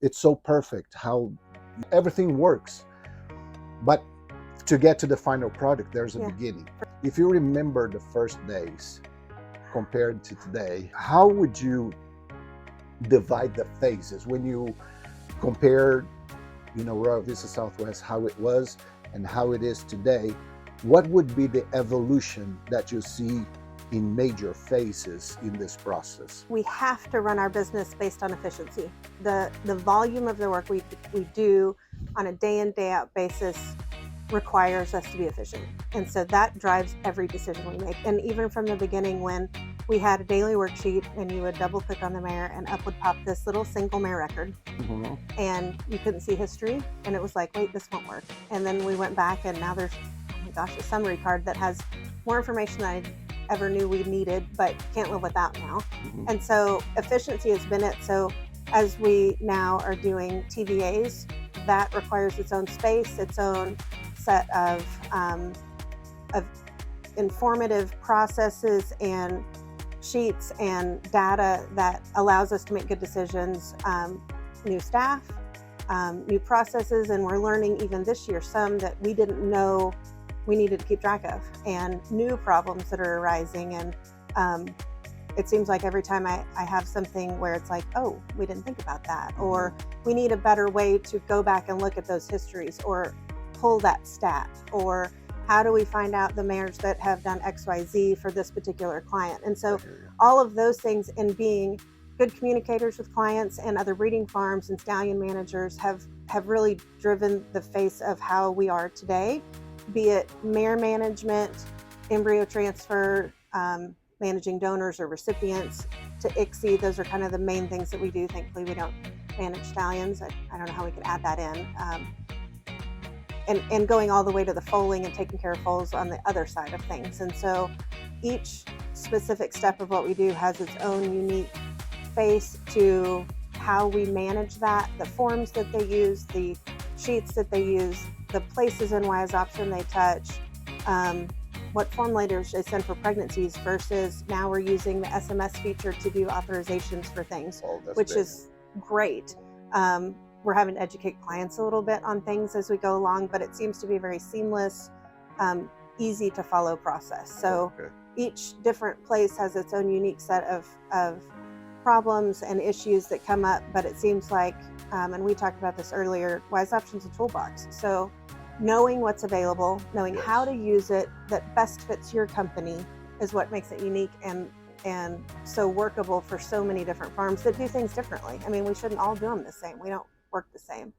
it's so perfect how everything works. But to get to the final product, there's a beginning. If you remember the first days compared to today, how would you divide the phases when you compare, Royal Vista Southwest, how it was and how it is today? What would be the evolution that you see in major phases in this process? We have to run our business based on efficiency. The volume of the work we do on a day in, day out basis requires us to be efficient. And so that drives every decision we make. And even from the beginning, when we had a daily worksheet and you would double click on the mare and up would pop this little single mare record, and you couldn't see history, and it was like, wait, this won't work. And then we went back and now there's, oh my gosh, a summary card that has more information than I ever knew we needed, but can't live without now. And so efficiency has been it. So as we now are doing TVAs, that requires its own space, its own set of informative processes and sheets and data that allows us to make good decisions. New staff, new processes, and we're learning even this year some that we didn't know we needed to keep track of, and new problems that are arising. And it seems like every time I have something where it's like, oh, we didn't think about that, or we need a better way to go back and look at those histories or pull that stat, or how do we find out the mares that have done XYZ for this particular client? And so all of those things, and being good communicators with clients and other breeding farms and stallion managers have really driven the face of how we are today, be it mare management, embryo transfer, managing donors or recipients to ICSI. Those are kind of the main things that we do. Thankfully, we don't manage stallions. I don't know how we could add that in. And going all the way to the foaling and taking care of foals on the other side of things. And so each specific step of what we do has its own unique face to how we manage that, the forms that they use, the sheets that they use, the places in wise option they touch, what formulators they send for pregnancies, versus now we're using the SMS feature to do authorizations for things, which is great. We're having to educate clients a little bit on things as we go along, but it seems to be a very seamless, easy to follow process. So each different place has its own unique set of problems and issues that come up, but it seems like, and we talked about this earlier, wise options a toolbox. So knowing what's available, knowing how to use it that best fits your company is what makes it unique and so workable for so many different farms that do things differently. I mean, we shouldn't all do them the same. We don't work the same.